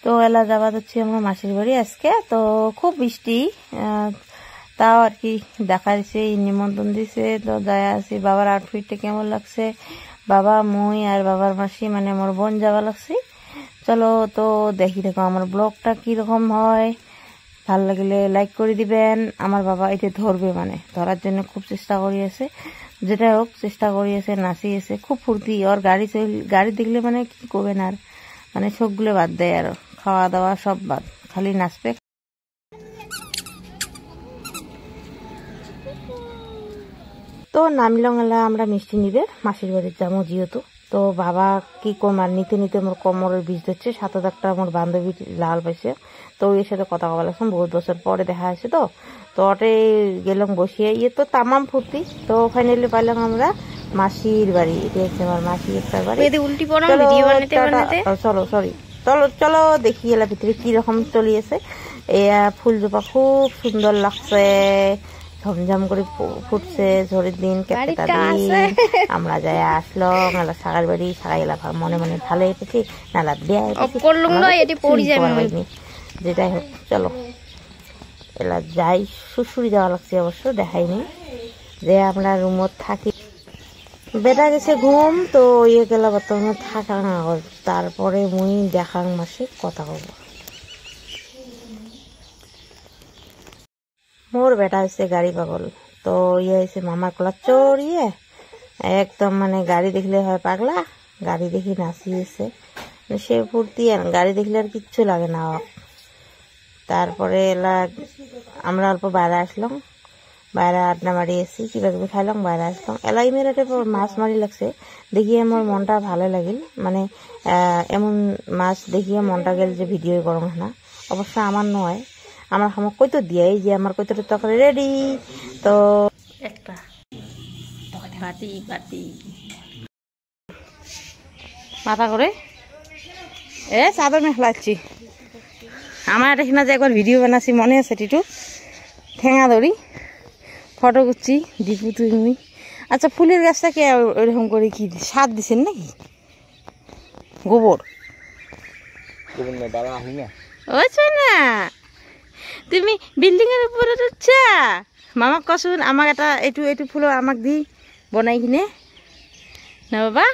তো এলা যাওয়া যাচ্ছি আমরা মাসির বাড়ি আজকে। তো খুব বৃষ্টি, তাও আর কি দেখা দিছে, নিমন্ত্রণ দিছে, তো যায় আছি। বাবার আউটফিটটা কেমন লাগছে, বাবা মুই আর বাবার মাসি মানে আমার বোন যাওয়া লাগছে। চলো তো দেখি দেখো আমার ব্লগটা কিরকম হয়। ভাল লাগলে লাইক করে দিবেন। আমার বাবা এটা ধরবে, মানে ধরার জন্য খুব চেষ্টা করিয়েছে, যেটা হোক চেষ্টা করিয়েছে, নাচিয়েছে, খুব ফুর্তি। ওর গাড়ি দেখলে মানে কি করবেন আর, মানে সবগুলো বাদ দেয়, আর খাওয়া দাওয়া সব বাদ, খালি নাচবে। তো নামলাম এলা আমরা মিষ্টি নিবে মাসির বাড়ির যাবো যেহেতু। তো বাবা কি কমার নিতে নিতে আমার কোমরের বীজ দিচ্ছে। 7,000 টাকা আমার বান্ধবী লাল পাইছে, তো এর সাথে কথা বলেছিলাম, বহুত বছর পরে দেখা আছে। তো ওটে গেলাম বসিয়ে, ইয়ে তো তামাম ফুর্তি। তো ফাইনালি পাইলাম আমরা মাসির বাড়ি। এটা হচ্ছে আমার মাসি একটা বাড়ি। চলো সরি চলো চলো দেখি এলা ভিতরে কিরকম চলিয়েছে। ফুল জোপা খুব সুন্দর লাগছে, ঝমঝম করে ফুটছে, ঝড়ের দিন কেটে আমরা যাই আসলো মেলা সাগার বাড়ি। সাগাই এলা মনে মনে ভালো এসেছি, নালা যেটাই হোক। চলো এলা যাই, শ্বশুরি যাওয়া লাগছে, অবশ্য দেখাইনি যে আমরা রুমত থাকি। বেটা গেছে ঘুম, তো ইয়ে গেলা বর্তমানে থাকা না, তারপরে মুই দেখাং মাসে কথা কব। মোর বেটা হয়েছে গাড়ি পাগল, তো ইয়ে হয়েছে মামার কলা চড়িয়ে একদম, মানে গাড়ি দেখলে হয় পাগলা, গাড়ি দেখি নাচিয়েছে সে ফুর্তি। গাড়ি দেখলে আর কিচ্ছু লাগে না। তারপরে এলা আমরা অল্প বাইরে আসলাম, বাইরে আড্ডা মারিয়েছি, কিবা কিবি খাইলাম, বাইরে আসলাম। এলাই মেয়েরাটে মাছ মারি লাগছে, দেখিয়ে আমার মনটা ভালো লাগিল। মানে এমন মাছ দেখিয়ে মনটা গেল যে ভিডিও করম না, অবশ্য আমার নয়, আমার আমার কইতো দিয়ে যে আমার কইতো তরকারি রেডি। তো একটা বাটি বাটি মাথা করে চাদর মেখলাচ্ছি। আমার এখানে যে একবার ভিডিও বানাচ্ছি মনে আছে, টিটু ঠেঙা ধরি ফটো করছি দীপু তুমি। আচ্ছা ফুলের গাছটাকে ওইরকম করে কি সার দিছেন নাকি? গোবর না, তুমি বিল্ডিং এর উপরে উঠছা। মামাক কচোন আমাক এটা এইটো ফুল আমাক দি বনাই কিনে না বাবা,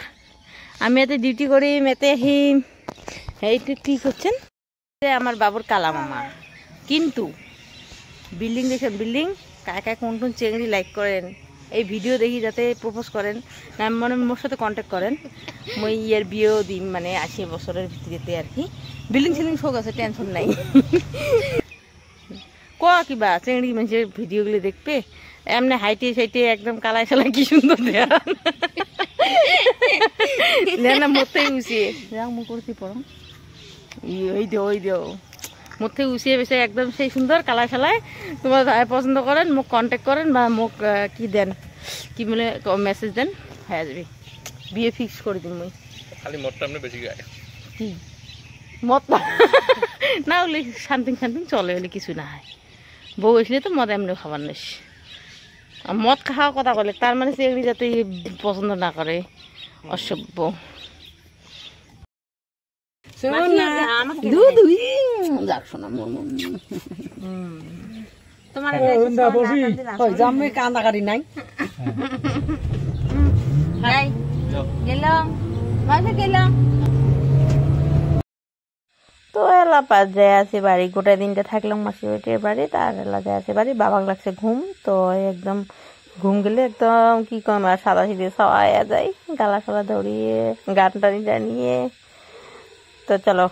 আমি এতে ডিউটি করিম, এতে আহিম। এইটো কি করছেন আমার বাবুর কালা মামা। কিন্তু বিল্ডিং দেখেন, বিল্ডিং কায় কায় কোন কোন চেংড়ি লাইক করেন, এই ভিডিও দেখি যাতে প্রপোজ করেন, মানে মোর সাথে কন্ট্যাক্ট করেন। মই ইয়ার বিয়েও দিম, মানে 80 বছরের ভিতরেতে আর কি। বিল্ডিং সিল্ডিং শোক আছে, টেনশন নাই। ক কিবা চেংড়ি মানুষের ভিডিওগুলো দেখবে, এমনি হাইটে সাইটে একদম কালাই সালাই কি সুন্দর দেয়া না, মতেই উচিয়ে যাও মুখ করতে পড়ো ওই দেও মধ্যে উচিয়ে বেশি একদম সেই সুন্দর কালাই সালাই। তোমার পছন্দ করেন মোক কন্ট্যাক্ট করেন, বা মোক কি দেন, কি বলে মেসেজ দেন, হয়ে যাবে, বিয়ে ফিক্স করে দিন। মই খালি মদটা এমনি বেশি গায়, কি মদ না হলে শান্তিং চলে, হলে কিছু না হয়। বউ আসলে তো মদ এমনি খাবার নেই, মদ খাওয়া কথা বলে তার মানে চেংড়ি যাতে পছন্দ না করে, অসভ্য। কান্দাকারি নাই গেলাম। তো এলা পাঁচ যায় আছে বাড়ি, গোটা দিনটা থাকলাম মাসি বাড়ির বাড়ি, তার এলা যায় আছে বাড়ি। বাবাক লাগছে ঘুম, তো একদম ঘুম গেলে একদম কি কম আর সাদা সিঁড়ি সবাই যায়, গালা সালা ধরিয়ে গান টানি জানিয়ে। তো চলো।